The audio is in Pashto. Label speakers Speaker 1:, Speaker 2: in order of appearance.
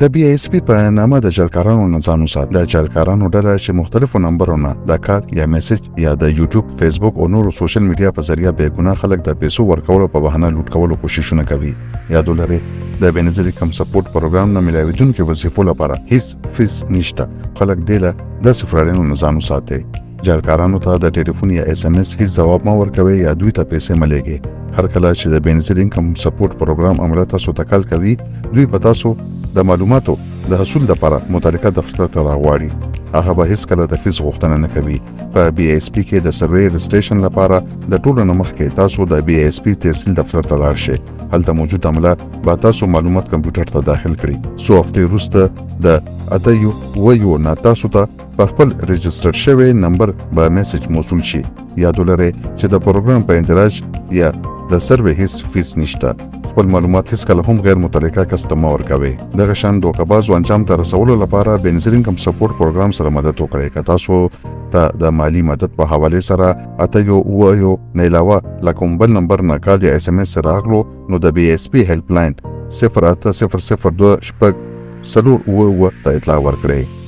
Speaker 1: د بي اس پی په نامه د جلکارانو نه ځان وساتئ. د جلکارانو ډله چې مختلفو نمبرونو د کال یا میسج یا د یوټیوب، فیسبوک او نورو سوشل میډیا په ذریعہ بې ګناه خلک د پیسو ورکولو په بهانه لوټ کولو کوششونه کوي. یاد ولرئ د بېنظیري انکم سپورټ پروګرام نه ملاویدونکو وظیفو لپاره هیڅ فیس نشته. خلک دې له د صفرانو نه ځان وساتئ. جلکارانو ته د ټلیفون یا اس ام اس هیڅ ځواب ما ورکوي یا دوی ته پیسې مه لیږئ. هر کله چې د بېنظیري انکم سپورټ پروګرام عمله تاسو ته کال کوي، دوی په تاسو د معلوماتو د حصول لپاره متعلقه دفتر ته راغواړي. هغه به هیڅ کله د فیس غوښتنه نه کوي. په بي اس پی کې د سروې رجسټریشن لپاره د ټولو نه مخکې تاسو د بي اس پی تحصیل دفتر ته لاړ شئ. هلته موجود عمله به تاسو معلومات کمپیوټر ته داخل کړي. څو هفتې وروسته د اتیو نه تاسو ته په خپل رجسټر شوی نمبر به میسج موصول شي. یاد ولرئ چې د پروګرام په اندراج یا د سروې هیڅ فیس نشته. خپل معلومات هیڅ کله هم غیر متعلقه کس ته مه ورکوئ. دغه شان دوکهبازو انجام ته رسولو لپاره بېنظیري انکم سپورټ پروګرام سره مدد وکړئ. که تاسو ته د مالی مدد په حوالې سره اتیو نه علاوه له کوم بل نمبر نه کال یا اس ام اس راغلو، نو د بي اس پی هیلپ لاین 0800 2 شپږ 4 ته اطلاع ورکړئ.